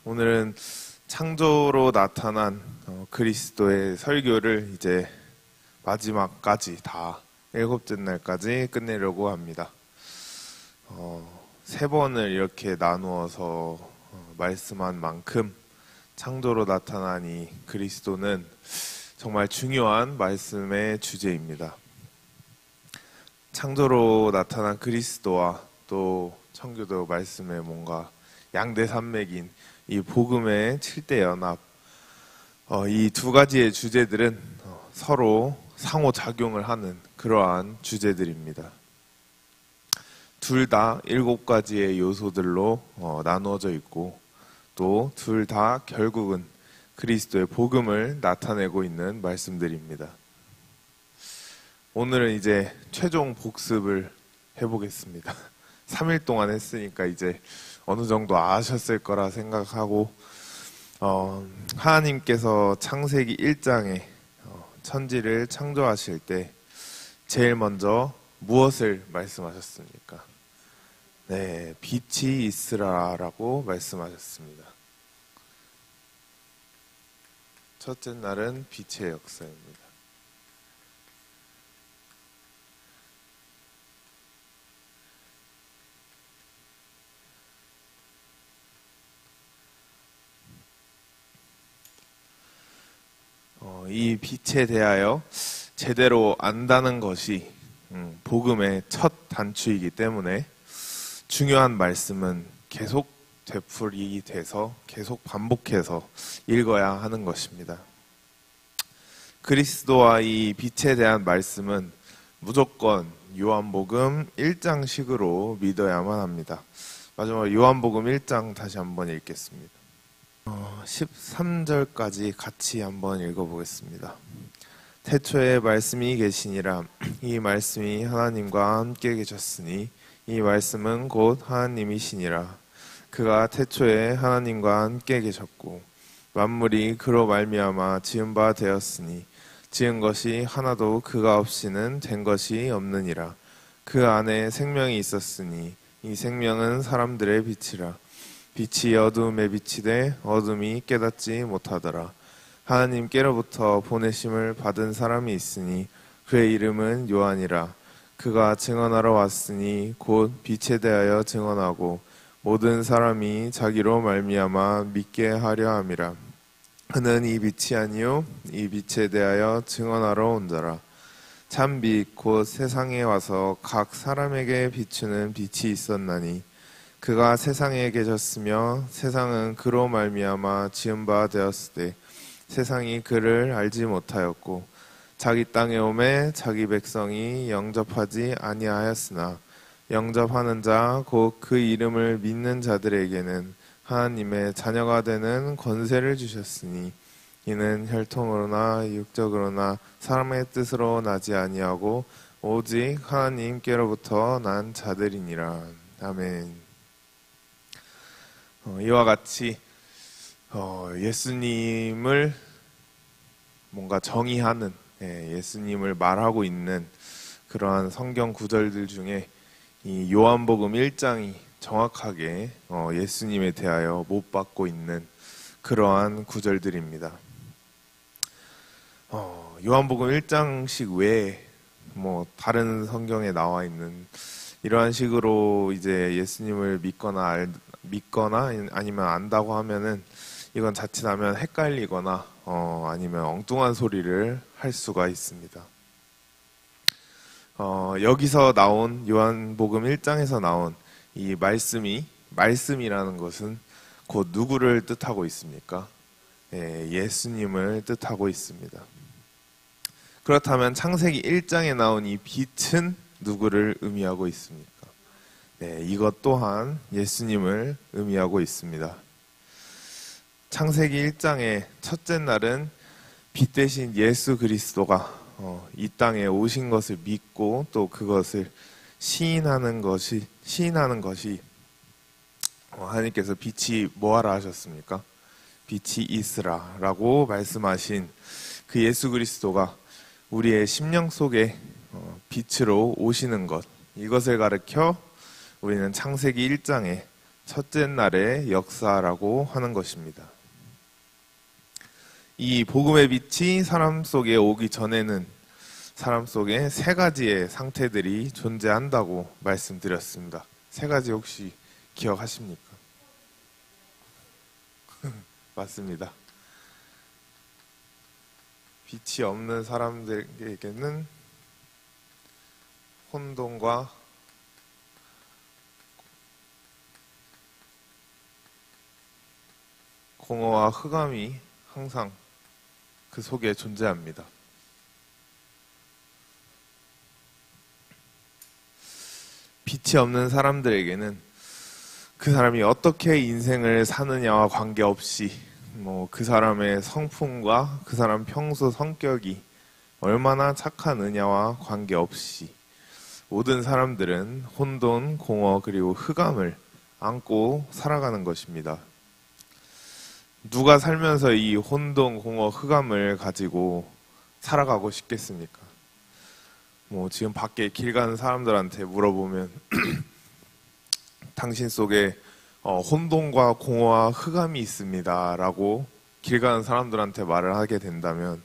오늘은 창조로 나타난 그리스도의 설교를 이제 마지막까지 다 7째 날까지 끝내려고 합니다. 세 번을 이렇게 나누어서 말씀한 만큼 창조로 나타난 이 그리스도는 정말 중요한 말씀의 주제입니다. 창조로 나타난 그리스도와 또 청교도 말씀의 뭔가 양대산맥인 이 복음의 7대 연합, 이 두 가지의 주제들은 서로 상호작용을 하는 그러한 주제들입니다. 둘 다 7가지의 요소들로 나누어져 있고 또 둘 다 결국은 그리스도의 복음을 나타내고 있는 말씀들입니다. 오늘은 이제 최종 복습을 해보겠습니다. 3일 동안 했으니까 이제 어느 정도 아셨을 거라 생각하고, 하나님께서 창세기 1장에 천지를 창조하실 때 제일 먼저 무엇을 말씀하셨습니까? 네, 빛이 있으라라고 말씀하셨습니다. 첫째 날은 빛의 역사입니다. 이 빛에 대하여 제대로 안다는 것이 복음의 첫 단추이기 때문에 중요한 말씀은 계속 되풀이 돼서 계속 반복해서 읽어야 하는 것입니다. 그리스도와 이 빛에 대한 말씀은 무조건 요한복음 1장식으로 믿어야만 합니다. 마지막으로 요한복음 1장 다시 한번 읽겠습니다. 13절까지 같이 한번 읽어보겠습니다. 태초에 말씀이 계시니라. 이 말씀이 하나님과 함께 계셨으니 이 말씀은 곧 하나님이시니라. 그가 태초에 하나님과 함께 계셨고 만물이 그로 말미암아 지은 바 되었으니 지은 것이 하나도 그가 없이는 된 것이 없느니라. 그 안에 생명이 있었으니 이 생명은 사람들의 빛이라. 빛이 어두움에 비치되 어둠이 깨닫지 못하더라. 하나님께로부터 보내심을 받은 사람이 있으니 그의 이름은 요한이라. 그가 증언하러 왔으니 곧 빛에 대하여 증언하고 모든 사람이 자기로 말미암아 믿게 하려 함이라. 그는 이 빛이 아니요 이 빛에 대하여 증언하러 온 자라. 참빛 곧 세상에 와서 각 사람에게 비추는 빛이 있었나니 그가 세상에 계셨으며 세상은 그로 말미암아 지은 바 되었을 때 세상이 그를 알지 못하였고 자기 땅에 오매 자기 백성이 영접하지 아니하였으나 영접하는 자 곧 그 이름을 믿는 자들에게는 하나님의 자녀가 되는 권세를 주셨으니 이는 혈통으로나 육적으로나 사람의 뜻으로 나지 아니하고 오직 하나님께로부터 난 자들이니라. 아멘. 이와 같이 예수님을 뭔가 정의하는, 예수님을 말하고 있는 그러한 성경 구절들 중에 이 요한복음 1장이 정확하게 예수님에 대하여 못 받고 있는 그러한 구절들입니다. 요한복음 1장씩 외에 다른 성경에 나와 있는 이러한 식으로 이제 예수님을 믿거나 아니면 안다고 하면은 이건 자칫하면 헷갈리거나 아니면 엉뚱한 소리를 할 수가 있습니다. 여기서 나온 요한복음 1장에서 나온 이 말씀이라는 것은 곧 누구를 뜻하고 있습니까? 예수님을 뜻하고 있습니다. 그렇다면 창세기 1장에 나온 이 빛은 누구를 의미하고 있습니까? 이것 또한 예수님을 의미하고 있습니다. 창세기 1장의 첫째 날은 빛 대신 예수 그리스도가 이 땅에 오신 것을 믿고 또 그것을 시인하는 것이 하나님께서 빛이 뭐하라 하셨습니까? 빛이 있으라 라고 말씀하신 그 예수 그리스도가 우리의 심령 속에 빛으로 오시는 것, 이것을 가르쳐 우리는 창세기 1장에 첫째 날의 역사라고 하는 것입니다. 이 복음의 빛이 사람 속에 오기 전에는 사람 속에 세 가지의 상태들이 존재한다고 말씀드렸습니다. 세 가지 혹시 기억하십니까? 맞습니다. 빛이 없는 사람들에게는 혼돈과 공허와 흑암이 항상 그 속에 존재합니다. 빛이 없는 사람들에게는 그 사람이 어떻게 인생을 사느냐와 관계없이 그 사람의 성품과 그 사람 평소 성격이 얼마나 착하느냐와 관계없이 모든 사람들은 혼돈, 공허 그리고 흑암을 안고 살아가는 것입니다. 누가 살면서 이 혼돈, 공허, 흑암을 가지고 살아가고 싶겠습니까? 지금 밖에 길 가는 사람들한테 물어보면 당신 속에 혼돈과 공허와 흑암이 있습니다 라고 길 가는 사람들한테 말을 하게 된다면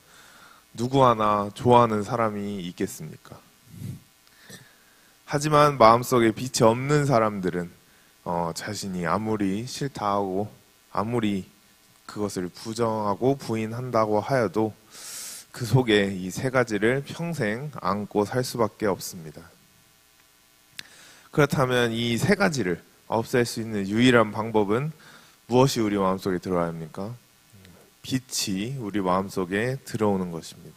누구 하나 좋아하는 사람이 있겠습니까? 하지만 마음속에 빛이 없는 사람들은 자신이 아무리 싫다 하고 아무리 그것을 부정하고 부인한다고 하여도 그 속에 이 세 가지를 평생 안고 살 수밖에 없습니다. 그렇다면 이 세 가지를 없앨 수 있는 유일한 방법은 무엇이 우리 마음속에 들어야 합니까? 빛이 우리 마음속에 들어오는 것입니다.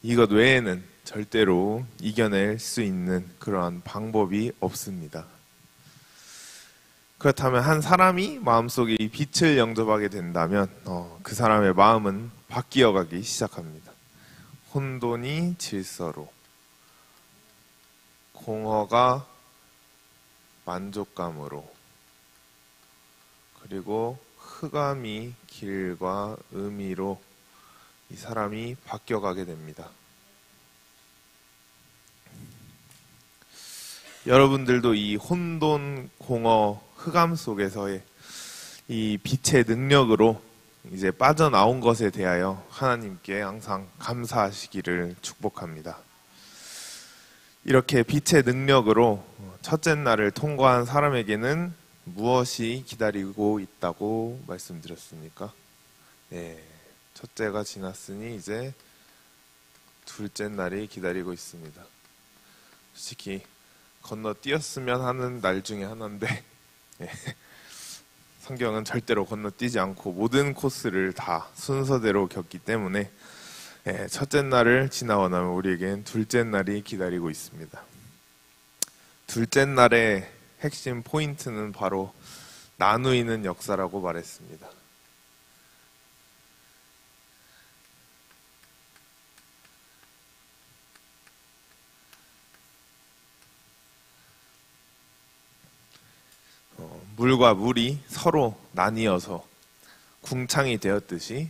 이것 외에는 절대로 이겨낼 수 있는 그러한 방법이 없습니다. 그렇다면 한 사람이 마음속에 이 빛을 영접하게 된다면 그 사람의 마음은 바뀌어가기 시작합니다. 혼돈이 질서로, 공허가 만족감으로, 그리고 흑암이 길과 의미로 이 사람이 바뀌어가게 됩니다. 여러분들도 이 혼돈, 공허, 흑암 속에서의 이 빛의 능력으로 이제 빠져나온 것에 대하여 하나님께 항상 감사하시기를 축복합니다. 이렇게 빛의 능력으로 첫째 날을 통과한 사람에게는 무엇이 기다리고 있다고 말씀드렸습니까? 네, 첫째가 지났으니 이제 둘째 날이 기다리고 있습니다. 솔직히 건너뛰었으면 하는 날 중에 하나인데 성경은 절대로 건너뛰지 않고 모든 코스를 다 순서대로 겪기 때문에 첫째 날을 지나고 나면 우리에겐 둘째 날이 기다리고 있습니다. 둘째 날의 핵심 포인트는 바로 나누이는 역사라고 말했습니다. 물과 물이 서로 나뉘어서 궁창이 되었듯이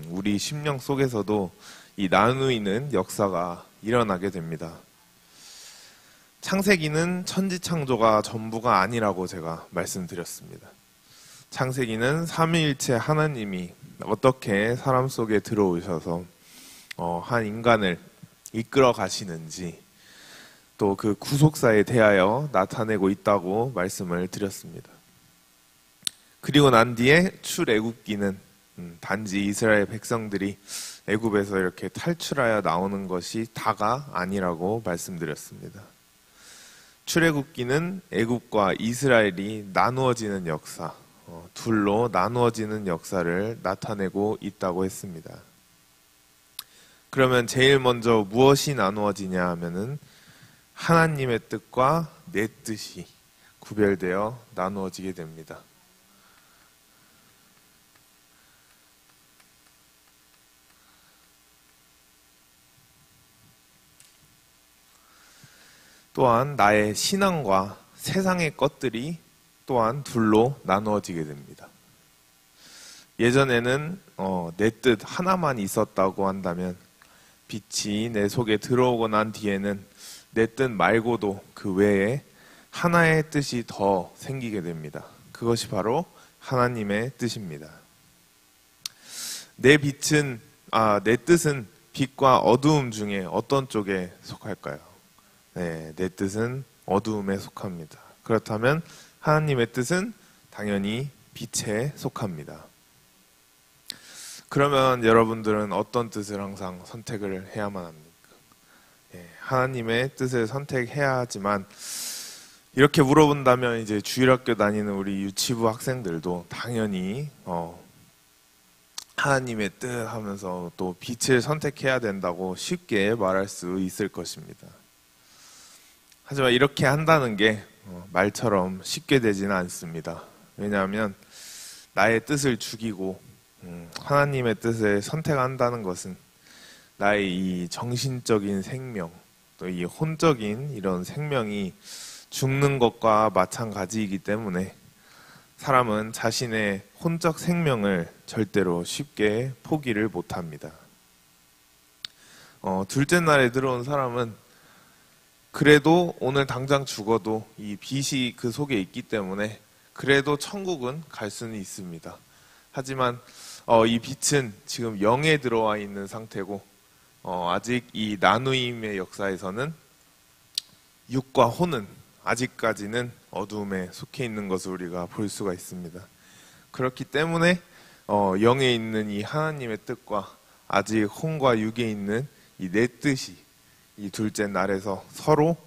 우리 심령 속에서도 이 나누이는 역사가 일어나게 됩니다. 창세기는 천지창조가 전부가 아니라고 제가 말씀드렸습니다. 창세기는 삼위일체 하나님이 어떻게 사람 속에 들어오셔서 한 인간을 이끌어 가시는지 또 그 구속사에 대하여 나타내고 있다고 말씀을 드렸습니다. 그리고 난 뒤에 출애굽기는 단지 이스라엘 백성들이 애굽에서 이렇게 탈출하여 나오는 것이 다가 아니라고 말씀드렸습니다. 출애굽기는 애굽과 이스라엘이 나누어지는 역사, 둘로 나누어지는 역사를 나타내고 있다고 했습니다. 그러면 제일 먼저 무엇이 나누어지냐 하면은 하나님의 뜻과 내 뜻이 구별되어 나누어지게 됩니다. 또한 나의 신앙과 세상의 것들이 또한 둘로 나누어지게 됩니다. 예전에는 내 뜻 하나만 있었다고 한다면 빛이 내 속에 들어오고 난 뒤에는 내 뜻 말고도 그 외에 하나의 뜻이 더 생기게 됩니다. 그것이 바로 하나님의 뜻입니다. 내 뜻은 빛과 어두움 중에 어떤 쪽에 속할까요? 네, 내 뜻은 어두움에 속합니다. 그렇다면 하나님의 뜻은 당연히 빛에 속합니다. 그러면 여러분들은 어떤 뜻을 항상 선택을 해야만 합니까? 하나님의 뜻을 선택해야 하지만 이렇게 물어본다면 이제 주일학교 다니는 우리 유치부 학생들도 당연히 하나님의 뜻 하면서 또 빛을 선택해야 된다고 쉽게 말할 수 있을 것입니다. 하지만 이렇게 한다는 게 말처럼 쉽게 되지는 않습니다. 왜냐하면 나의 뜻을 죽이고 하나님의 뜻을 선택한다는 것은 나의 이 정신적인 생명, 또 이 혼적인 이런 생명이 죽는 것과 마찬가지이기 때문에 사람은 자신의 혼적 생명을 절대로 쉽게 포기를 못합니다. 둘째 날에 들어온 사람은 그래도 오늘 당장 죽어도 이 빛이 그 속에 있기 때문에 그래도 천국은 갈 수는 있습니다. 하지만 이 빛은 지금 영에 들어와 있는 상태고 아직 이 나누임의 역사에서는 육과 혼은 아직까지는 어두움에 속해 있는 것을 우리가 볼 수가 있습니다. 그렇기 때문에 영에 있는 이 하나님의 뜻과 아직 혼과 육에 있는 이 내 뜻이 이 둘째 날에서 서로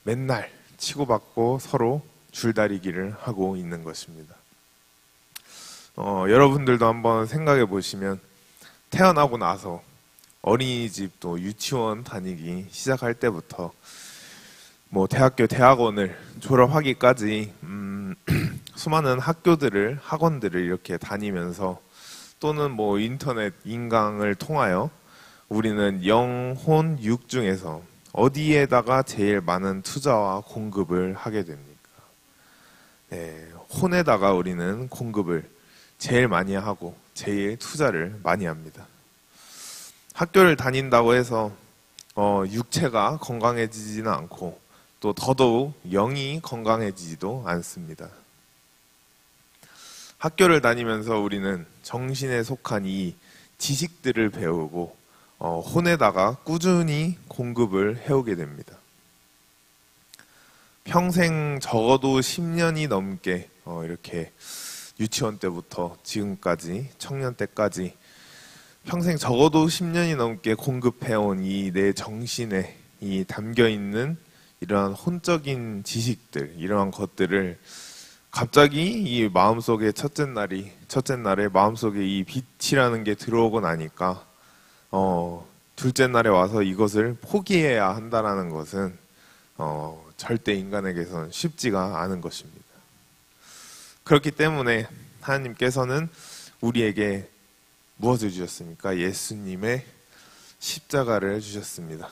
맨날 치고받고 서로 줄다리기를 하고 있는 것입니다. 여러분들도 한번 생각해 보시면 태어나고 나서 어린이집 또 유치원 다니기 시작할 때부터 뭐 대학교 대학원을 졸업하기까지 수많은 학원들을 이렇게 다니면서 또는 뭐 인터넷 인강을 통하여 우리는 영, 혼, 육 중에서 어디에다가 제일 많은 투자와 공급을 하게 됩니까? 네, 혼에다가 우리는 공급을 제일 많이 하고 제일 투자를 많이 합니다. 학교를 다닌다고 해서 육체가 건강해지지는 않고 또 더더욱 영이 건강해지지도 않습니다. 학교를 다니면서 우리는 정신에 속한 이 지식들을 배우고 혼에다가 꾸준히 공급을 해오게 됩니다. 평생 적어도 10년이 넘게 이렇게 유치원 때부터 지금까지 청년 때까지 평생 적어도 10년이 넘게 공급해온 이 내 정신에 이 담겨있는 이러한 혼적인 지식들, 이러한 것들을 갑자기 이 마음속에 첫째 날에 마음속에 이 빛이라는 게 들어오고 나니까 둘째 날에 와서 이것을 포기해야 한다라는 것은 절대 인간에게서는 쉽지가 않은 것입니다. 그렇기 때문에 하나님께서는 우리에게 무엇을 주셨습니까? 예수님의 십자가를 주셨습니다.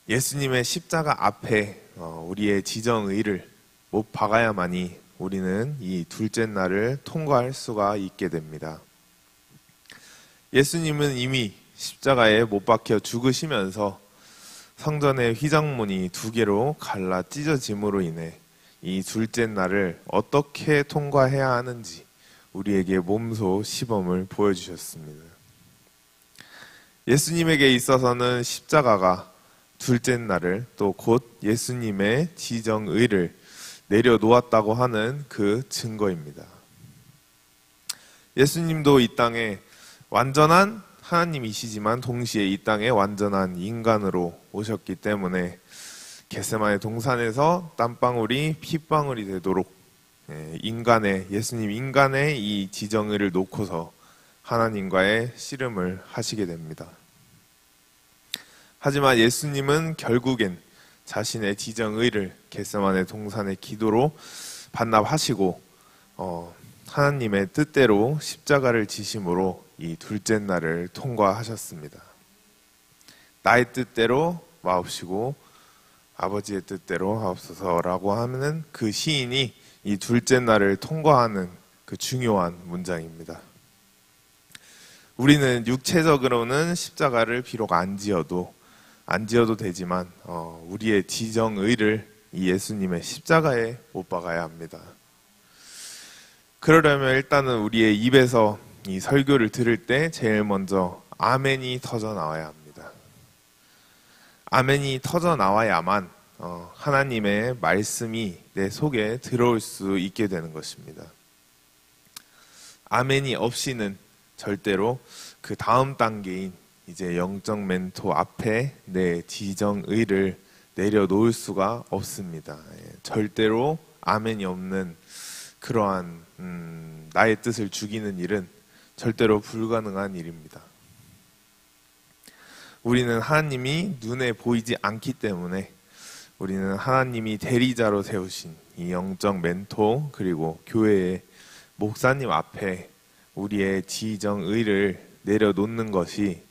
예수님의 십자가 앞에 우리의 지정의를 못 박아야만이 우리는 이 둘째 날을 통과할 수가 있게 됩니다. 예수님은 이미 십자가에 못 박혀 죽으시면서 성전의 휘장문이 2개로 갈라 찢어짐으로 인해 이 둘째 날을 어떻게 통과해야 하는지 우리에게 몸소 시범을 보여주셨습니다. 예수님에게 있어서는 십자가가 둘째 날을 또 곧 예수님의 지정의를 내려놓았다고 하는 그 증거입니다. 예수님도 이 땅에 완전한 하나님이시지만 동시에 이 땅에 완전한 인간으로 오셨기 때문에 겟세마네 동산에서 땀방울이 핏방울이 되도록 예수님 인간의 이 지정의를 놓고서 하나님과의 씨름을 하시게 됩니다. 하지만 예수님은 결국엔 자신의 지정의를 겟세마네 동산의 기도로 반납하시고 하나님의 뜻대로 십자가를 지심으로 이 둘째 날을 통과하셨습니다. 나의 뜻대로 마옵시고 아버지의 뜻대로 하옵소서라고 하는 그 시인이 이 둘째 날을 통과하는 그 중요한 문장입니다. 우리는 육체적으로는 십자가를 비록 안 지어도 되지만 우리의 지정의를 이 예수님의 십자가에 못 박아야 합니다. 그러려면 일단은 우리의 입에서 이 설교를 들을 때 제일 먼저 아멘이 터져 나와야 합니다. 아멘이 터져 나와야만 하나님의 말씀이 내 속에 들어올 수 있게 되는 것입니다. 아멘이 없이는 절대로 그 다음 단계인 이제 영적 멘토 앞에 내 지정의를 내려놓을 수가 없습니다. 절대로 아멘이 없는 그러한 나의 뜻을 죽이는 일은 절대로 불가능한 일입니다. 우리는 하나님이 눈에 보이지 않기 때문에 우리는 하나님이 대리자로 세우신 이 영적 멘토 그리고 교회의 목사님 앞에 우리의 지정의를 내려놓는 것이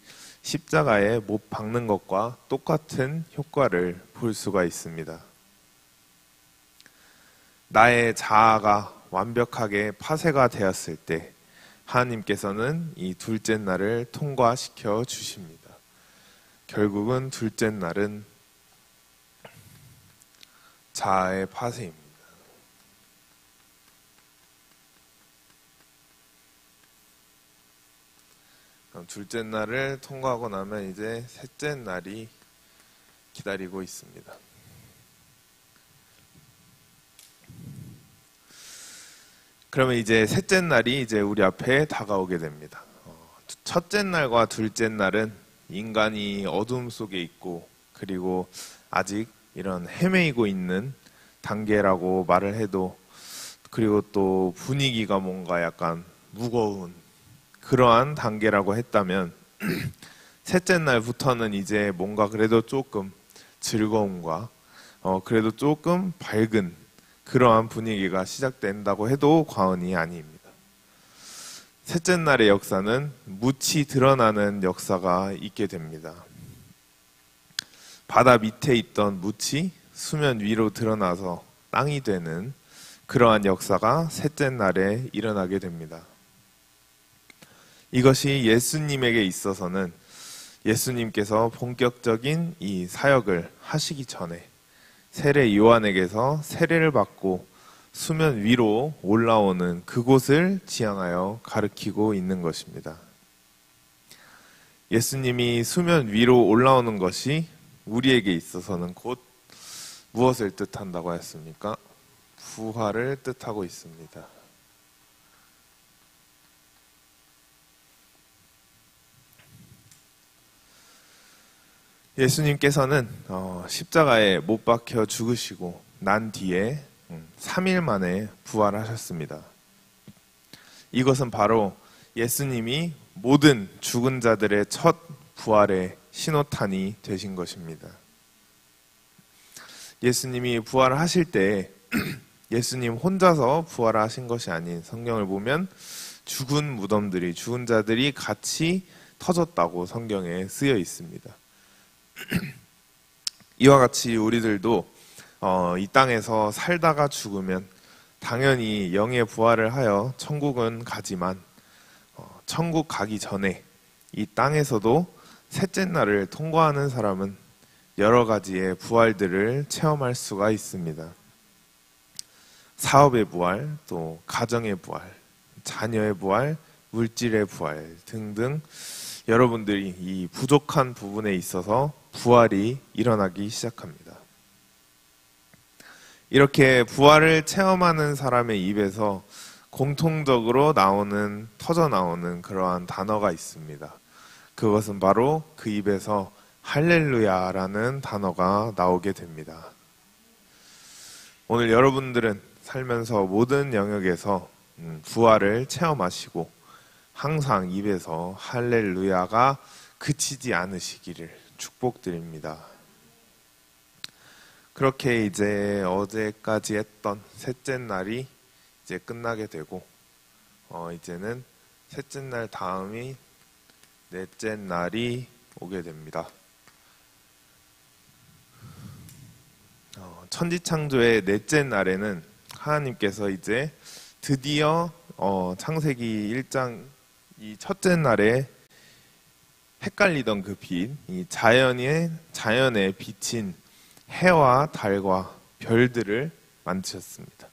십자가에 못 박는 것과 똑같은 효과를 볼 수가 있습니다. 나의 자아가 완벽하게 파쇄가 되었을 때 하나님께서는 이 둘째 날을 통과시켜 주십니다. 결국은 둘째 날은 자아의 파쇄입니다. 둘째 날을 통과하고 나면 이제 셋째 날이 기다리고 있습니다. 그러면 이제 셋째 날이 이제 우리 앞에 다가오게 됩니다. 첫째 날과 둘째 날은 인간이 어둠 속에 있고 그리고 아직 이런 헤매이고 있는 단계라고 말을 해도 그리고 또 분위기가 뭔가 약간 무거운 그러한 단계라고 했다면 셋째 날부터는 이제 뭔가 그래도 조금 즐거움과 그래도 조금 밝은 그러한 분위기가 시작된다고 해도 과언이 아닙니다. 셋째 날의 역사는 묻히 드러나는 역사가 있게 됩니다. 바다 밑에 있던 묻이 수면 위로 드러나서 땅이 되는 그러한 역사가 셋째 날에 일어나게 됩니다. 이것이 예수님에게 있어서는 예수님께서 본격적인 이 사역을 하시기 전에 세례 요한에게서 세례를 받고 수면 위로 올라오는 그곳을 지향하여 가르치고 있는 것입니다. 예수님이 수면 위로 올라오는 것이 우리에게 있어서는 곧 무엇을 뜻한다고 했습니까? 부활을 뜻하고 있습니다. 예수님께서는 십자가에 못 박혀 죽으시고 난 뒤에 3일 만에 부활하셨습니다. 이것은 바로 예수님이 모든 죽은 자들의 첫 부활의 신호탄이 되신 것입니다. 예수님이 부활하실 때 예수님 혼자서 부활하신 것이 아닌 성경을 보면 죽은 무덤들이 죽은 자들이 같이 터졌다고 성경에 쓰여 있습니다. 이와 같이 우리들도 이 땅에서 살다가 죽으면 당연히 영의 부활을 하여 천국은 가지만 천국 가기 전에 이 땅에서도 셋째 날을 통과하는 사람은 여러 가지의 부활들을 체험할 수가 있습니다. 사업의 부활, 또 가정의 부활, 자녀의 부활, 물질의 부활 등등 여러분들이 이 부족한 부분에 있어서 부활이 일어나기 시작합니다. 이렇게 부활을 체험하는 사람의 입에서 공통적으로 터져 나오는 그러한 단어가 있습니다. 그것은 바로 그 입에서 할렐루야라는 단어가 나오게 됩니다. 오늘 여러분들은 살면서 모든 영역에서 부활을 체험하시고 항상 입에서 할렐루야가 그치지 않으시기를 축복드립니다. 그렇게 이제 어제까지 했던 셋째 날이 이제 끝나게 되고 이제는 셋째 날 다음이 넷째 날이 오게 됩니다. 천지창조의 넷째 날에는 하나님께서 이제 드디어 창세기 1장 이 첫째 날에 헷갈리던 그 빛, 이 자연에 비친 해와 달과 별들을 만드셨습니다.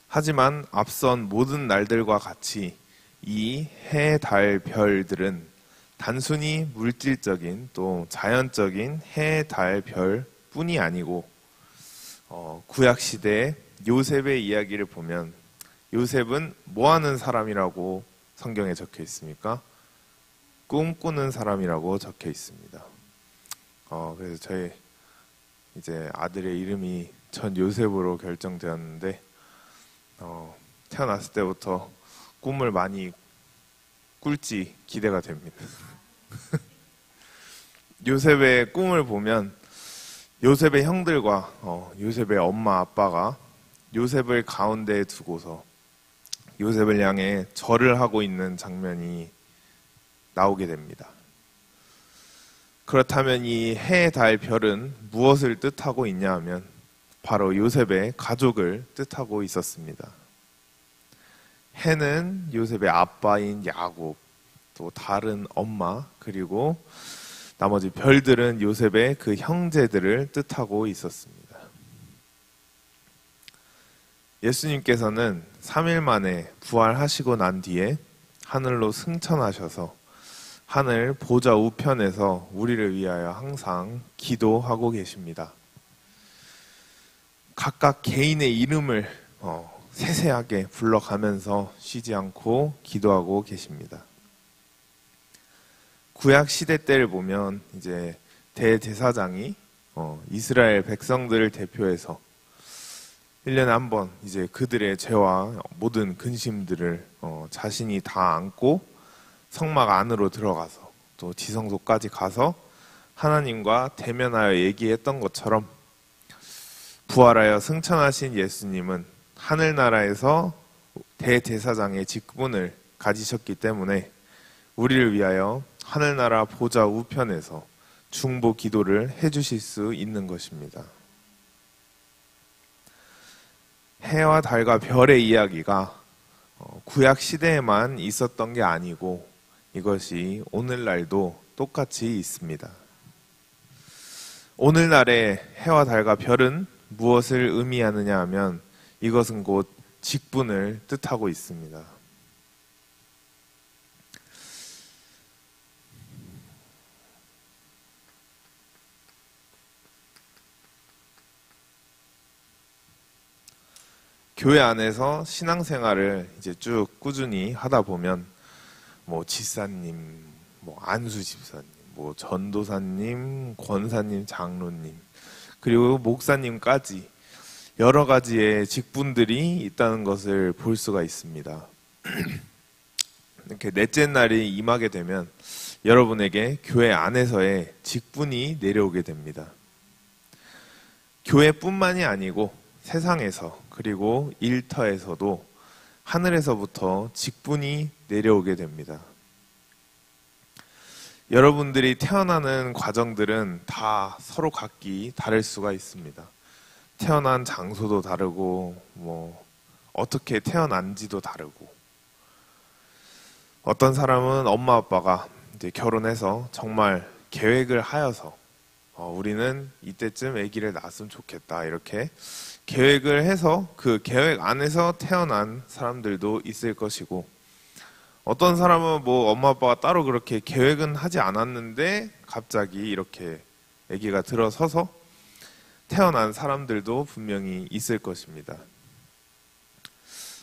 하지만 앞선 모든 날들과 같이 이 해, 달, 별들은 단순히 물질적인 또 자연적인 해, 달, 별 뿐이 아니고 구약시대의 요셉의 이야기를 보면 요셉은 뭐 하는 사람이라고 성경에 적혀 있습니까? 꿈꾸는 사람이라고 적혀 있습니다. 그래서 저희 이제 아들의 이름이 전 요셉으로 결정되었는데 태어났을 때부터 꿈을 많이 꿀지 기대가 됩니다. 요셉의 꿈을 보면 요셉의 형들과 요셉의 엄마 아빠가 요셉을 가운데에 두고서 요셉을 향해 절을 하고 있는 장면이 나오게 됩니다. 그렇다면 이 해, 달, 별은 무엇을 뜻하고 있냐 하면 바로 요셉의 가족을 뜻하고 있었습니다. 해는 요셉의 아빠인 야곱, 또 달은 엄마, 그리고 나머지 별들은 요셉의 그 형제들을 뜻하고 있었습니다. 예수님께서는 3일 만에 부활하시고 난 뒤에 하늘로 승천하셔서 하늘 보좌 우편에서 우리를 위하여 항상 기도하고 계십니다. 각각 개인의 이름을 세세하게 불러가면서 쉬지 않고 기도하고 계십니다. 구약 시대 때를 보면 이제 대제사장이 이스라엘 백성들을 대표해서 1년에 한 번 이제 그들의 죄와 모든 근심들을 자신이 다 안고 성막 안으로 들어가서 또 지성소까지 가서 하나님과 대면하여 얘기했던 것처럼 부활하여 승천하신 예수님은 하늘나라에서 대제사장의 직분을 가지셨기 때문에 우리를 위하여 하늘나라 보좌 우편에서 중보 기도를 해주실 수 있는 것입니다. 해와 달과 별의 이야기가 구약 시대에만 있었던 게 아니고 이것이 오늘날도 똑같이 있습니다. 오늘날의 해와 달과 별은 무엇을 의미하느냐 하면 이것은 곧 직분을 뜻하고 있습니다. 교회 안에서 신앙생활을 이제 쭉 꾸준히 하다 보면 뭐 지사님, 뭐 안수 집사님, 뭐 전도사님, 권사님, 장로님, 그리고 목사님까지 여러 가지의 직분들이 있다는 것을 볼 수가 있습니다. 이렇게 넷째 날이 임하게 되면 여러분에게 교회 안에서의 직분이 내려오게 됩니다. 교회뿐만이 아니고 세상에서 그리고 일터에서도 하늘에서부터 직분이 내려오게 됩니다. 여러분들이 태어나는 과정들은 다 서로 각기 다를 수가 있습니다. 태어난 장소도 다르고 뭐 어떻게 태어난지도 다르고 어떤 사람은 엄마 아빠가 이제 결혼해서 정말 계획을 하여서 우리는 이때쯤 아기를 낳았으면 좋겠다 이렇게 계획을 해서 그 계획 안에서 태어난 사람들도 있을 것이고 어떤 사람은 뭐 엄마 아빠가 따로 그렇게 계획은 하지 않았는데 갑자기 이렇게 아기가 들어서서 태어난 사람들도 분명히 있을 것입니다.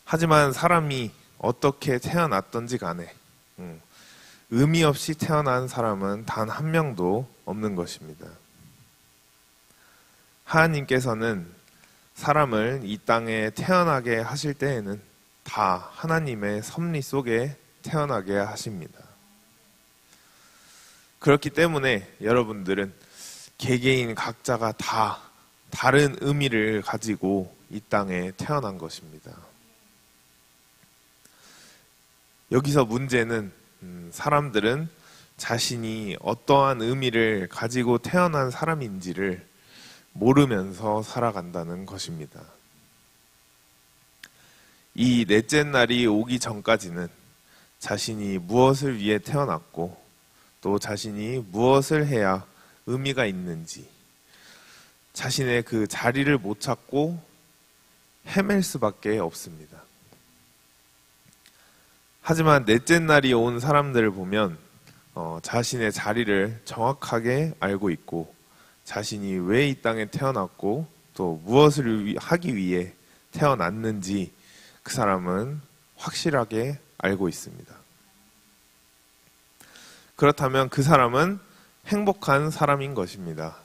하지만 사람이 어떻게 태어났던지 간에 의미 없이 태어난 사람은 단 한 명도 없는 것입니다. 하나님께서는 사람을 이 땅에 태어나게 하실 때에는 다 하나님의 섭리 속에 태어나게 하십니다. 그렇기 때문에 여러분들은 개개인 각자가 다 다른 의미를 가지고 이 땅에 태어난 것입니다. 여기서 문제는 사람들은 자신이 어떠한 의미를 가지고 태어난 사람인지를 모르면서 살아간다는 것입니다. 이 넷째 날이 오기 전까지는 자신이 무엇을 위해 태어났고 또 자신이 무엇을 해야 의미가 있는지 자신의 그 자리를 못 찾고 헤맬 수밖에 없습니다. 하지만 넷째 날이 온 사람들을 보면 자신의 자리를 정확하게 알고 있고 자신이 왜 이 땅에 태어났고 또 무엇을 하기 위해 태어났는지 그 사람은 확실하게 알고 있습니다. 그렇다면 그 사람은 행복한 사람인 것입니다.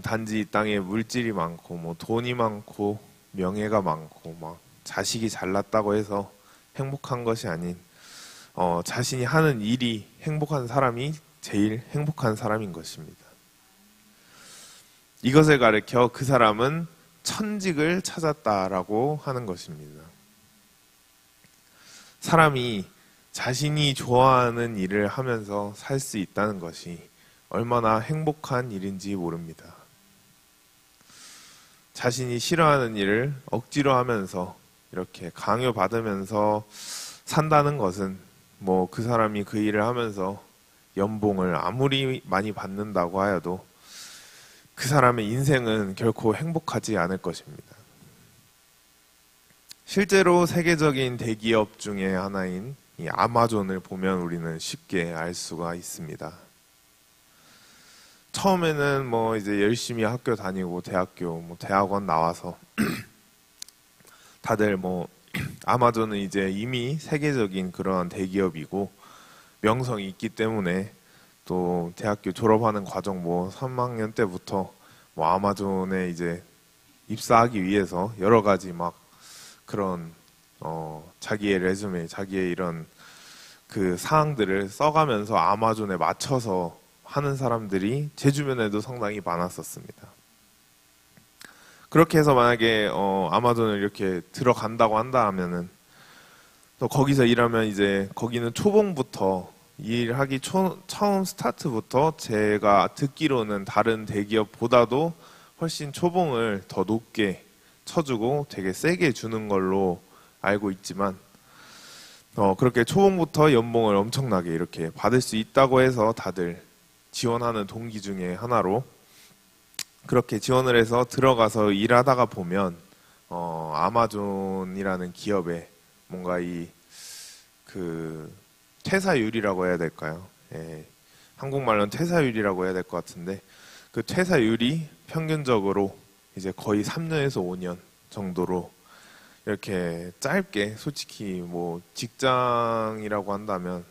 단지 이 땅에 물질이 많고 돈이 많고 명예가 많고 막 자식이 잘났다고 해서 행복한 것이 아닌 자신이 하는 일이 행복한 사람이 제일 행복한 사람인 것입니다. 이것을 가리켜 그 사람은 천직을 찾았다라고 하는 것입니다. 사람이 자신이 좋아하는 일을 하면서 살 수 있다는 것이 얼마나 행복한 일인지 모릅니다. 자신이 싫어하는 일을 억지로 하면서 이렇게 강요받으면서 산다는 것은 그 사람이 그 일을 하면서 연봉을 아무리 많이 받는다고 하여도 그 사람의 인생은 결코 행복하지 않을 것입니다. 실제로 세계적인 대기업 중에 하나인 이 아마존을 보면 우리는 쉽게 알 수가 있습니다. 처음에는 이제 열심히 학교 다니고 대학원 나와서 다들 아마존은 이제 이미 세계적인 그런 대기업이고 명성이 있기 때문에 또 대학교 졸업하는 과정 3학년 때부터 아마존에 이제 입사하기 위해서 여러 가지 막 그런 자기의 레주메, 자기의 이런 그 사항들을 써가면서 아마존에 맞춰서 하는 사람들이 제 주변에도 상당히 많았었습니다. 그렇게 해서 만약에 아마존을 이렇게 들어간다고 한다 하면은 또 거기서 일하면 이제 거기는 초봉부터 일하기 처음 스타트부터 제가 듣기로는 다른 대기업보다도 훨씬 초봉을 더 높게 쳐주고 되게 세게 주는 걸로 알고 있지만 그렇게 초봉부터 연봉을 엄청나게 이렇게 받을 수 있다고 해서 다들 지원하는 동기 중에 하나로 그렇게 지원을 해서 들어가서 일하다가 보면 아마존이라는 기업에 뭔가 그 퇴사율이라고 해야 될까요? 예, 한국말로는 퇴사율이라고 해야 될 것 같은데 그 퇴사율이 평균적으로 이제 거의 3년에서 5년 정도로 이렇게 짧게 솔직히 직장이라고 한다면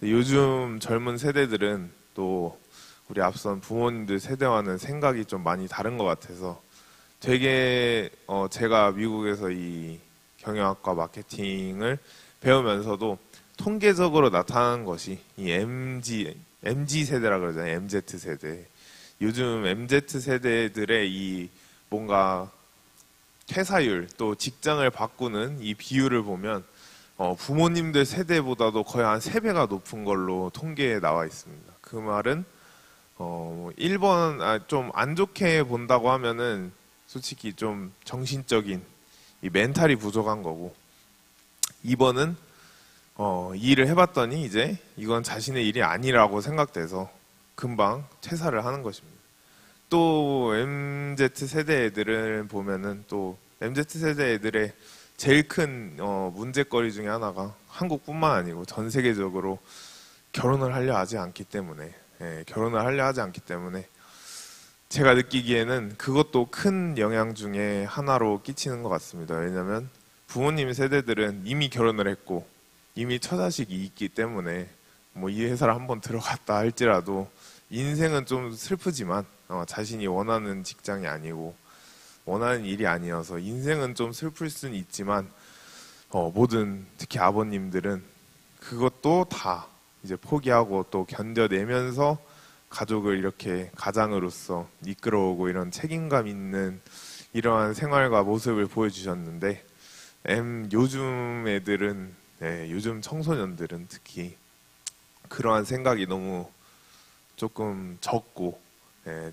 요즘 젊은 세대들은 또 우리 앞선 부모님들 세대와는 생각이 좀 많이 다른 것 같아서 되게 제가 미국에서 이 경영학과 마케팅을 배우면서도 통계적으로 나타난 것이 이 MG 세대라 그러잖아요. MZ 세대. 요즘 MZ 세대들의 이 뭔가 퇴사율 또 직장을 바꾸는 이 비율을 보면 부모님들 세대보다도 거의 한 3배가 높은 걸로 통계에 나와 있습니다. 그 말은 1번 좀 안 좋게 본다고 하면은 솔직히 좀 정신적인 이 멘탈이 부족한 거고 2번은 이 일을 해봤더니 이제 이건 자신의 일이 아니라고 생각돼서 금방 퇴사를 하는 것입니다. 또 MZ 세대 애들을 보면은 또 MZ 세대 애들의 제일 큰 문제거리 중에 하나가 한국뿐만 아니고 전 세계적으로 결혼을 하려 하지 않기 때문에 제가 느끼기에는 그것도 큰 영향 중에 하나로 끼치는 것 같습니다. 왜냐하면 부모님 세대들은 이미 결혼을 했고 이미 처자식이 있기 때문에 이 회사를 한번 들어갔다 할지라도 인생은 좀 슬프지만 자신이 원하는 직장이 아니고 원하는 일이 아니어서 인생은 좀 슬플 수는 있지만 모든 특히 아버님들은 그것도 다 이제 포기하고 또 견뎌내면서 가족을 이렇게 가장으로서 이끌어오고 이런 책임감 있는 이러한 생활과 모습을 보여주셨는데 요즘 애들은 요즘 청소년들은 특히 그러한 생각이 너무 조금 적고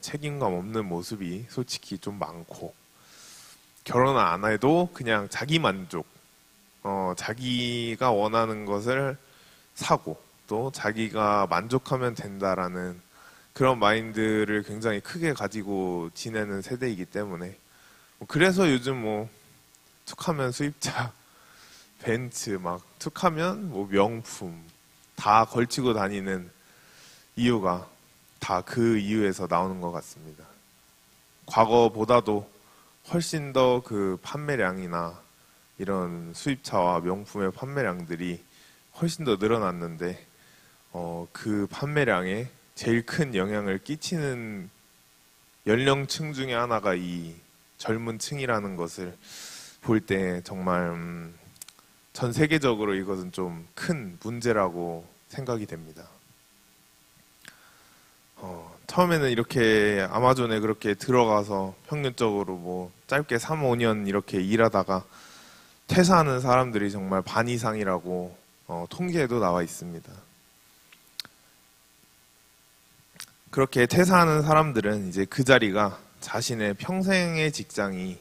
책임감 없는 모습이 솔직히 좀 많고 결혼 안 해도 그냥 자기 만족 자기가 원하는 것을 사고 또 자기가 만족하면 된다라는 그런 마인드를 굉장히 크게 가지고 지내는 세대이기 때문에 그래서 요즘 뭐 툭하면 수입차, 벤츠 막 툭하면 뭐 명품 다 걸치고 다니는 이유가 다 그 이유에서 나오는 것 같습니다. 과거보다도 훨씬 더 그 판매량이나 이런 수입차와 명품의 판매량들이 훨씬 더 늘어났는데 그 판매량에 제일 큰 영향을 끼치는 연령층 중에 하나가 이 젊은 층이라는 것을 볼 때 정말 전 세계적으로 이것은 좀 큰 문제라고 생각이 됩니다. 처음에는 이렇게 아마존에 그렇게 들어가서 평균적으로 뭐 짧게 3, 5년 이렇게 일하다가 퇴사하는 사람들이 정말 반 이상이라고 통계에도 나와 있습니다. 그렇게 퇴사하는 사람들은 이제 그 자리가 자신의 평생의 직장이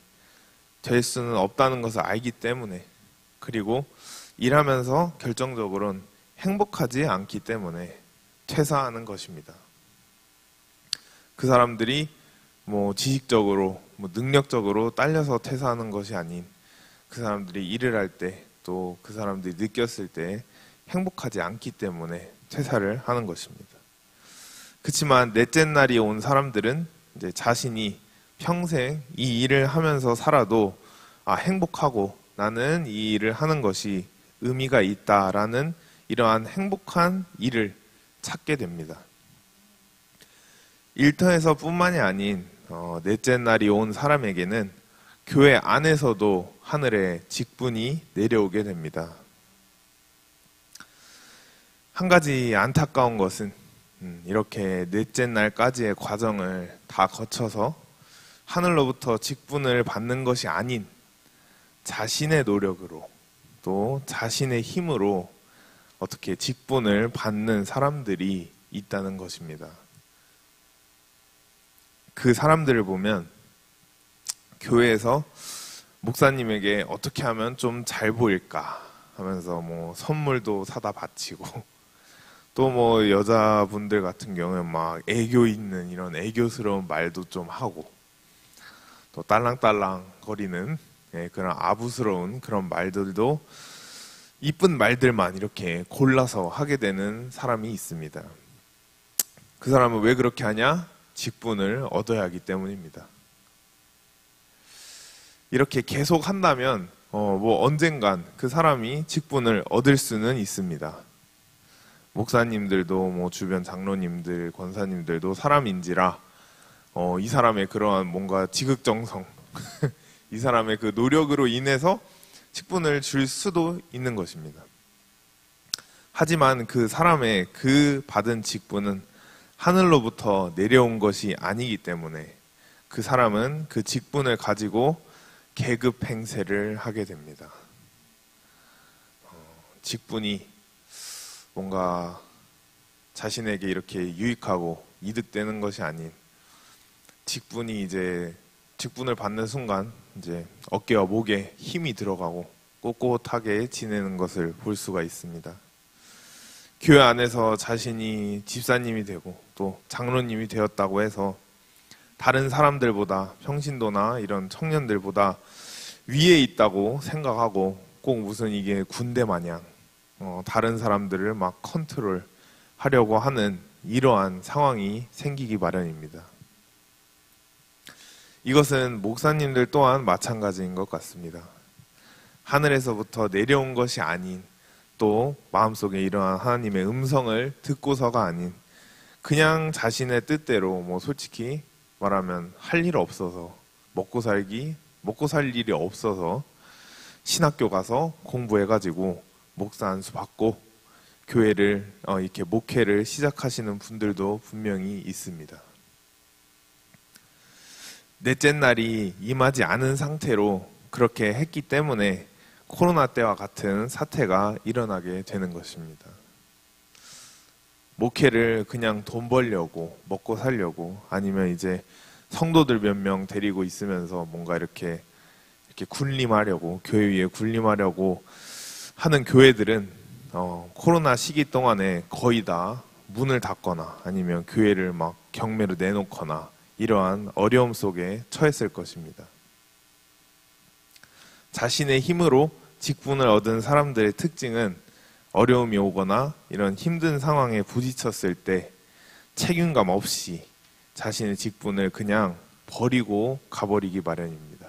될 수는 없다는 것을 알기 때문에 그리고 일하면서 결정적으로는 행복하지 않기 때문에 퇴사하는 것입니다. 그 사람들이 뭐 지식적으로, 뭐 능력적으로 딸려서 퇴사하는 것이 아닌 그 사람들이 일을 할 때 또 그 사람들이 느꼈을 때 행복하지 않기 때문에 퇴사를 하는 것입니다. 그렇지만 넷째 날이 온 사람들은 이제 자신이 평생 이 일을 하면서 살아도 행복하고 나는 이 일을 하는 것이 의미가 있다라는 이러한 행복한 일을 찾게 됩니다. 일터에서 뿐만이 아닌 넷째 날이 온 사람에게는 교회 안에서도 하늘에 직분이 내려오게 됩니다. 한 가지 안타까운 것은 이렇게 넷째 날까지의 과정을 다 거쳐서 하늘로부터 직분을 받는 것이 아닌 자신의 노력으로 또 자신의 힘으로 어떻게 직분을 받는 사람들이 있다는 것입니다. 그 사람들을 보면 교회에서 목사님에게 어떻게 하면 좀 잘 보일까 하면서 뭐 선물도 사다 바치고 또 뭐 여자분들 같은 경우는 막 애교 있는 이런 애교스러운 말도 좀 하고 또 딸랑딸랑 거리는 그런 아부스러운 그런 말들도 이쁜 말들만 이렇게 골라서 하게 되는 사람이 있습니다. 그 사람은 왜 그렇게 하냐? 직분을 얻어야 하기 때문입니다. 이렇게 계속 한다면 뭐 언젠간 그 사람이 직분을 얻을 수는 있습니다. 목사님들도 뭐 주변 장로님들, 권사님들도 사람인지라 이 사람의 그러한 뭔가 지극정성, 이 사람의 그 노력으로 인해서 직분을 줄 수도 있는 것입니다. 하지만 그 사람의 그 받은 직분은 하늘로부터 내려온 것이 아니기 때문에 그 사람은 그 직분을 가지고 계급 행세를 하게 됩니다. 직분이 뭔가 자신에게 이렇게 유익하고 이득되는 것이 아닌 직분이 이제 직분을 받는 순간 이제 어깨와 목에 힘이 들어가고 꼿꼿하게 지내는 것을 볼 수가 있습니다. 교회 안에서 자신이 집사님이 되고 또 장로님이 되었다고 해서 다른 사람들보다 평신도나 이런 청년들보다 위에 있다고 생각하고 꼭 무슨 이게 군대 마냥 다른 사람들을 막 컨트롤 하려고 하는 이러한 상황이 생기기 마련입니다. 이것은 목사님들 또한 마찬가지인 것 같습니다. 하늘에서부터 내려온 것이 아닌 또 마음속에 이러한 하나님의 음성을 듣고서가 아닌 그냥 자신의 뜻대로 뭐 솔직히 말하면 할 일 없어서 먹고 살 일이 없어서 신학교 가서 공부해가지고 목사 안수 받고 교회를 이렇게 목회를 시작하시는 분들도 분명히 있습니다. 넷째 날이 임하지 않은 상태로 그렇게 했기 때문에 코로나 때와 같은 사태가 일어나게 되는 것입니다. 목회를 그냥 돈 벌려고 먹고 살려고 아니면 이제 성도들 몇 명 데리고 있으면서 뭔가 이렇게 군림하려고 교회 위에 군림하려고 하는 교회들은 코로나 시기 동안에 거의 다 문을 닫거나 아니면 교회를 막 경매로 내놓거나 이러한 어려움 속에 처했을 것입니다. 자신의 힘으로 직분을 얻은 사람들의 특징은 어려움이 오거나 이런 힘든 상황에 부딪혔을 때 책임감 없이 자신의 직분을 그냥 버리고 가버리기 마련입니다.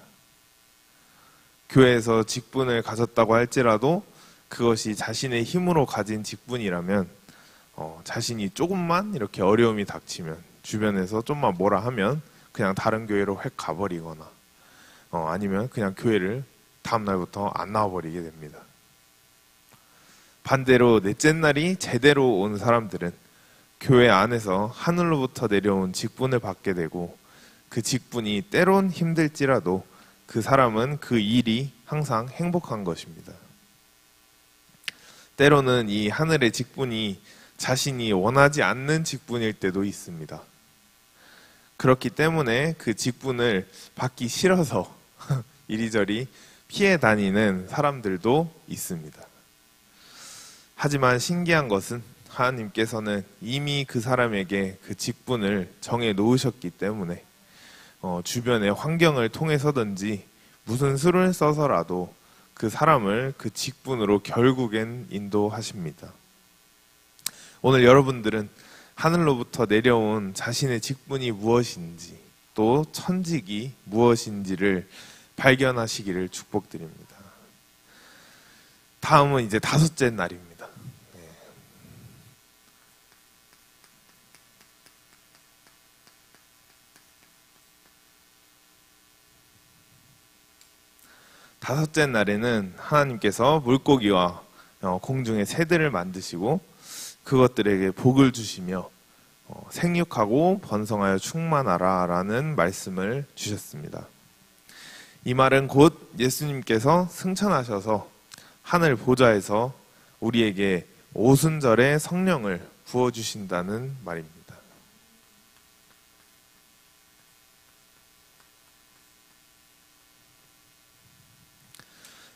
교회에서 직분을 가졌다고 할지라도 그것이 자신의 힘으로 가진 직분이라면 자신이 조금만 이렇게 어려움이 닥치면 주변에서 좀만 뭐라 하면 그냥 다른 교회로 획 가버리거나 아니면 그냥 교회를 다음 날부터 안 나와버리게 됩니다. 반대로 넷째 날이 제대로 온 사람들은 교회 안에서 하늘로부터 내려온 직분을 받게 되고 그 직분이 때론 힘들지라도 그 사람은 그 일이 항상 행복한 것입니다. 때로는 이 하늘의 직분이 자신이 원하지 않는 직분일 때도 있습니다. 그렇기 때문에 그 직분을 받기 싫어서 이리저리 피해 다니는 사람들도 있습니다. 하지만 신기한 것은 하나님께서는 이미 그 사람에게 그 직분을 정해 놓으셨기 때문에 주변의 환경을 통해서든지 무슨 수를 써서라도 그 사람을 그 직분으로 결국엔 인도하십니다. 오늘 여러분들은 하늘로부터 내려온 자신의 직분이 무엇인지 또 천직이 무엇인지를 발견하시기를 축복드립니다. 다음은 이제 다섯째 날입니다. 다섯째 날에는 하나님께서 물고기와 공중의 새들을 만드시고 그것들에게 복을 주시며 생육하고 번성하여 충만하라 라는 말씀을 주셨습니다. 이 말은 곧 예수님께서 승천하셔서 하늘 보좌에서 우리에게 오순절에 성령을 부어주신다는 말입니다.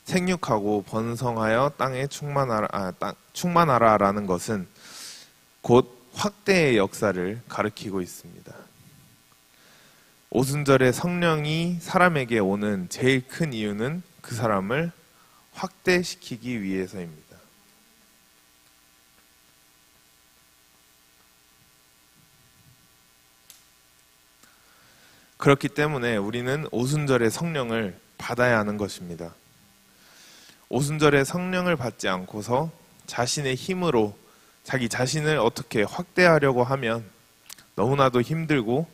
생육하고 번성하여 땅에 충만하라라는 것은 곧 확대의 역사를 가리키고 있습니다. 오순절에 성령이 사람에게 오는 제일 큰 이유는 그 사람을 확대시키기 위해서입니다. 그렇기 때문에 우리는 오순절에 성령을 받아야 하는 것입니다. 오순절에 성령을 받지 않고서 자신의 힘으로 자기 자신을 어떻게 확대하려고 하면 너무나도 힘들고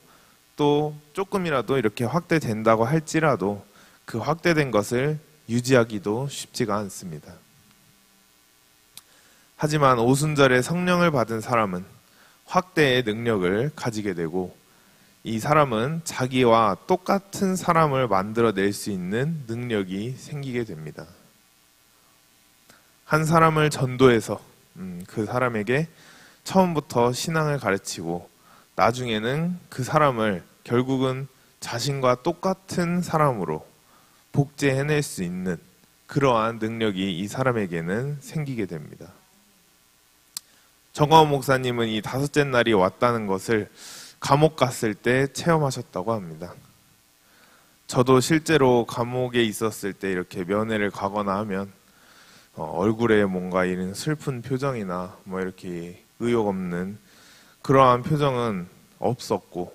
또 조금이라도 이렇게 확대된다고 할지라도 그 확대된 것을 유지하기도 쉽지가 않습니다. 하지만 오순절에 성령을 받은 사람은 확대의 능력을 가지게 되고 이 사람은 자기와 똑같은 사람을 만들어낼 수 있는 능력이 생기게 됩니다. 한 사람을 전도해서 그 사람에게 처음부터 신앙을 가르치고 나중에는 그 사람을 결국은 자신과 똑같은 사람으로 복제해낼 수 있는 그러한 능력이 이 사람에게는 생기게 됩니다. 정광훈 목사님은 이 다섯째 날이 왔다는 것을 감옥 갔을 때 체험하셨다고 합니다. 저도 실제로 감옥에 있었을 때 이렇게 면회를 가거나 하면 얼굴에 뭔가 이런 슬픈 표정이나 뭐 이렇게 의욕 없는 그러한 표정은 없었고,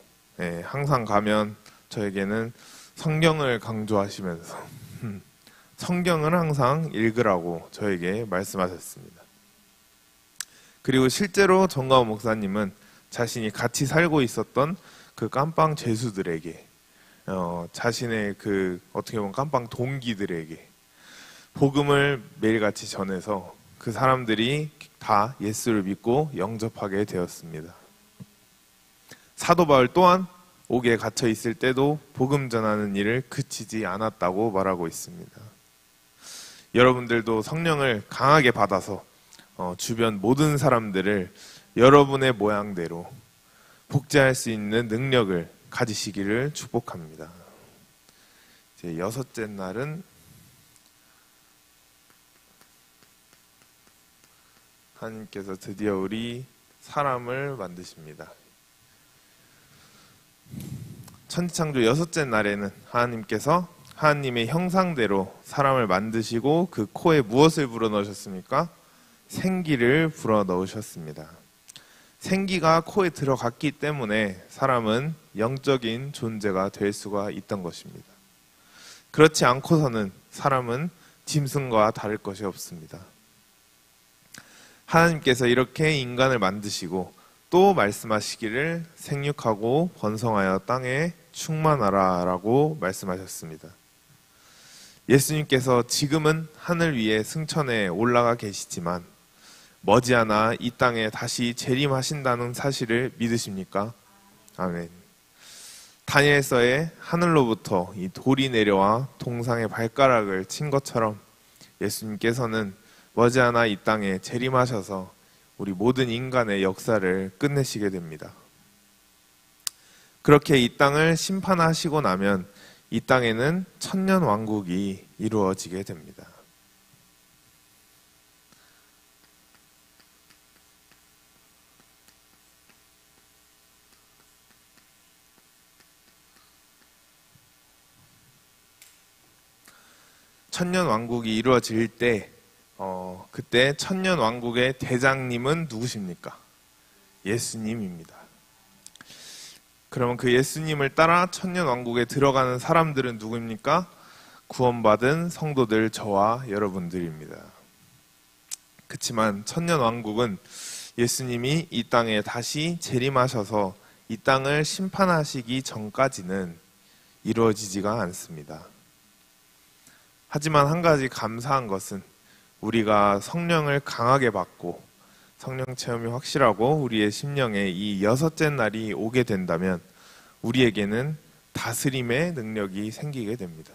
항상 가면 저에게는 성경을 강조하시면서 성경을 항상 읽으라고 저에게 말씀하셨습니다. 그리고 실제로 정가훈 목사님은 자신이 같이 살고 있었던 그 깜빵 죄수들에게 자신의 그 어떻게 보면 깜빵 동기들에게 복음을 매일같이 전해서 그 사람들이 다 예수를 믿고 영접하게 되었습니다. 사도 바울 또한 옥에 갇혀 있을 때도 복음 전하는 일을 그치지 않았다고 말하고 있습니다. 여러분들도 성령을 강하게 받아서 주변 모든 사람들을 여러분의 모양대로 복제할 수 있는 능력을 가지시기를 축복합니다. 이제 여섯째 날은 하나님께서 드디어 우리 사람을 만드십니다. 천지창조 6째 날에는 하나님께서 하나님의 형상대로 사람을 만드시고 그 코에 무엇을 불어넣으셨습니까? 생기를 불어넣으셨습니다. 생기가 코에 들어갔기 때문에 사람은 영적인 존재가 될 수가 있던 것입니다. 그렇지 않고서는 사람은 짐승과 다를 것이 없습니다. 하나님께서 이렇게 인간을 만드시고 또 말씀하시기를 생육하고 번성하여 땅에 충만하라 라고 말씀하셨습니다. 예수님께서 지금은 하늘 위에 승천에 올라가 계시지만 머지않아 이 땅에 다시 재림하신다는 사실을 믿으십니까? 아멘. 다니엘서에 하늘로부터 이 돌이 내려와 동상의 발가락을 친 것처럼 예수님께서는 머지않아 이 땅에 재림하셔서 우리 모든 인간의 역사를 끝내시게 됩니다. 그렇게 이 땅을 심판하시고 나면 이 땅에는 천년 왕국이 이루어지게 됩니다. 천년 왕국이 이루어질 때 그때 천년 왕국의 대장님은 누구십니까? 예수님입니다. 그러면 그 예수님을 따라 천년 왕국에 들어가는 사람들은 누구입니까? 구원받은 성도들, 저와 여러분들입니다. 그렇지만 천년 왕국은 예수님이 이 땅에 다시 재림하셔서 이 땅을 심판하시기 전까지는 이루어지지가 않습니다. 하지만 한 가지 감사한 것은 우리가 성령을 강하게 받고 성령 체험이 확실하고 우리의 심령에 이 6째 날이 오게 된다면 우리에게는 다스림의 능력이 생기게 됩니다.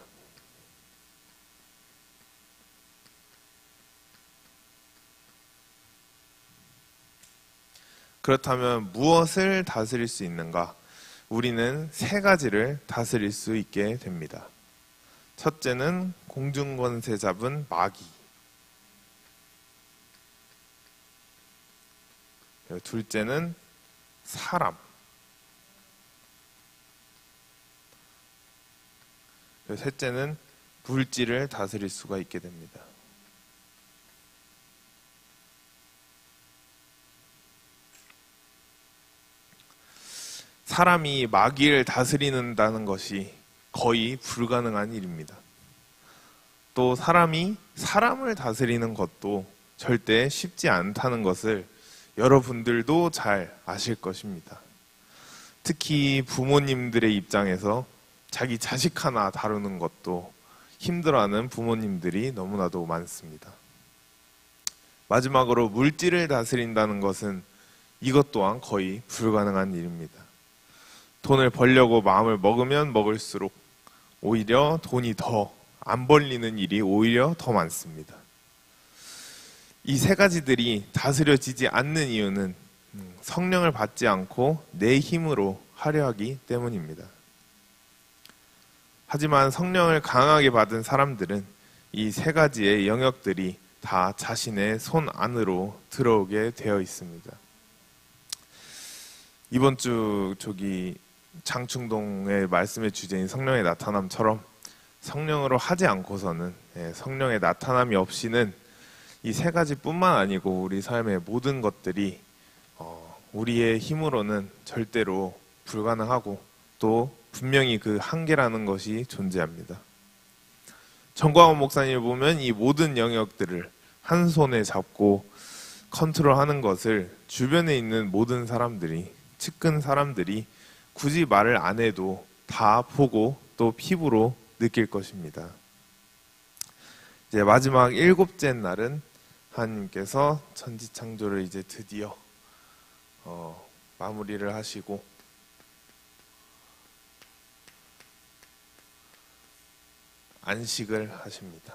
그렇다면 무엇을 다스릴 수 있는가? 우리는 3가지를 다스릴 수 있게 됩니다. 첫째는 공중권세 잡은 마귀, 둘째는 사람, 셋째는 물질을 다스릴 수가 있게 됩니다. 사람이 마귀를 다스린다는 것이 거의 불가능한 일입니다. 또 사람이 사람을 다스리는 것도 절대 쉽지 않다는 것을 여러분들도 잘 아실 것입니다. 특히 부모님들의 입장에서 자기 자식 하나 다루는 것도 힘들어하는 부모님들이 너무나도 많습니다. 마지막으로 물질을 다스린다는 것은 이것 또한 거의 불가능한 일입니다. 돈을 벌려고 마음을 먹으면 먹을수록 오히려 돈이 더 안 벌리는 일이 오히려 더 많습니다. 이 3가지들이 다스려지지 않는 이유는 성령을 받지 않고 내 힘으로 하려 하기 때문입니다. 하지만 성령을 강하게 받은 사람들은 이 3가지의 영역들이 다 자신의 손 안으로 들어오게 되어 있습니다. 이번 주 장충동의 말씀의 주제인 성령의 나타남처럼 성령으로 하지 않고서는 성령의 나타남이 없이는 이 3가지뿐만 아니고 우리 삶의 모든 것들이 우리의 힘으로는 절대로 불가능하고 또 분명히 그 한계라는 것이 존재합니다. 정광훈 목사님을 보면 이 모든 영역들을 한 손에 잡고 컨트롤하는 것을 주변에 있는 모든 사람들이, 측근 사람들이 굳이 말을 안 해도 다 보고 또 피부로 느낄 것입니다. 이제 마지막 7째 날은 하나님께서 천지창조를 이제 드디어 마무리를 하시고 안식을 하십니다.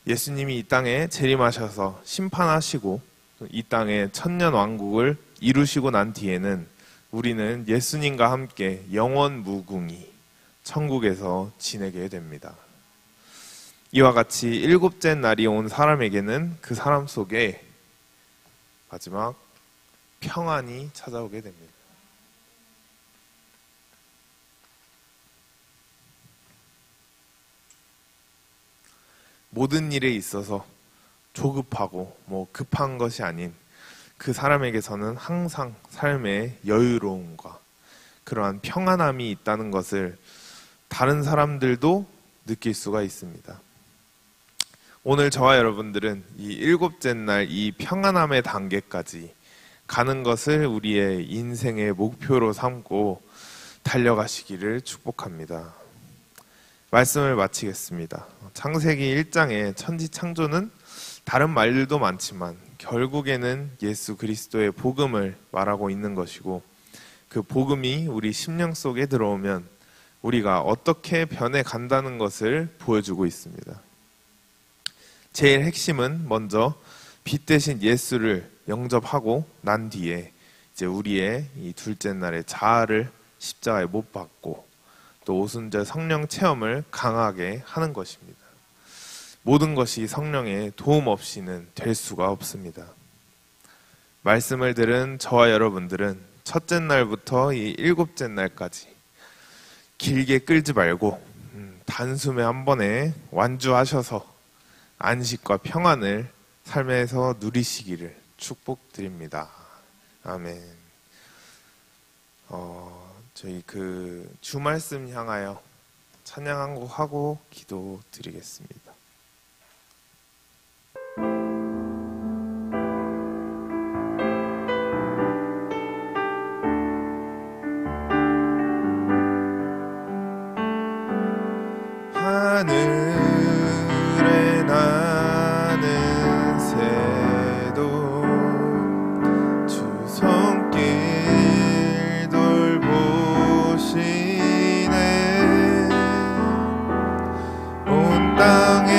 예수님이 이 땅에 재림하셔서 심판하시고 이 땅에 천년 왕국을 이루시고 난 뒤에는 우리는 예수님과 함께 영원 무궁히 천국에서 지내게 됩니다. 이와 같이 일곱째 날이 온 사람에게는 그 사람 속에 마지막 평안이 찾아오게 됩니다. 모든 일에 있어서 조급하고 급한 것이 아닌 그 사람에게서는 항상 삶의 여유로움과 그러한 평안함이 있다는 것을 다른 사람들도 느낄 수가 있습니다. 오늘 저와 여러분들은 이 일곱째 날 이 평안함의 단계까지 가는 것을 우리의 인생의 목표로 삼고 달려가시기를 축복합니다. 말씀을 마치겠습니다. 창세기 1장의 천지 창조는 다른 말들도 많지만 결국에는 예수 그리스도의 복음을 말하고 있는 것이고, 그 복음이 우리 심령 속에 들어오면 우리가 어떻게 변해 간다는 것을 보여주고 있습니다. 제일 핵심은 먼저 빛 대신 예수를 영접하고 난 뒤에 이제 우리의 이 둘째 날의 자아를 십자가에 못 박고 또 오순절 성령 체험을 강하게 하는 것입니다. 모든 것이 성령의 도움 없이는 될 수가 없습니다. 말씀을 들은 저와 여러분들은 첫째 날부터 이 일곱째 날까지 길게 끌지 말고 단숨에 한 번에 완주하셔서 안식과 평안을 삶에서 누리시기를 축복드립니다. 아멘. 저희 그 주말씀 향하여 찬양 한 곡 하고 기도드리겠습니다. 하늘에 나는 새도 주 손길 돌보시네. 온 땅에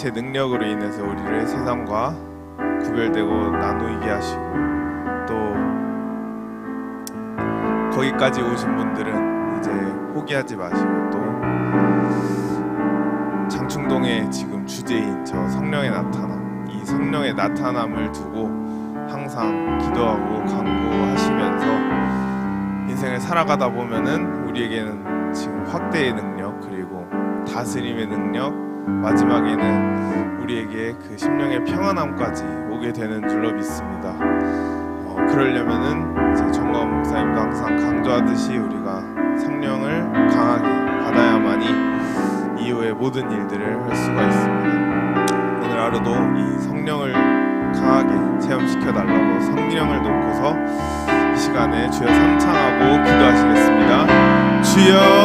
빛의 능력으로 인해서 우리를 세상과 구별되고 나누게 하시고, 또 거기까지 오신 분들은 이제 포기하지 마시고, 또 장충동의 지금 주제인 저 성령의 나타남, 이 성령의 나타남을 두고 항상 기도하고 간구하시면서 인생을 살아가다 보면은 우리에게는 지금 확대의 능력, 그리고 다스림의 능력, 마지막에는 우리에게 그 심령의 평안함까지 오게 되는 줄로 믿습니다. 그러려면은 이제 정광 목사님도 항상 강조하듯이 우리가 성령을 강하게 받아야만이 이후의 모든 일들을 할 수가 있습니다. 오늘 하루도 이 성령을 강하게 체험시켜 달라고 성령을 놓고서 이 시간에 주여 삼창하고 기도하시겠습니다. 주여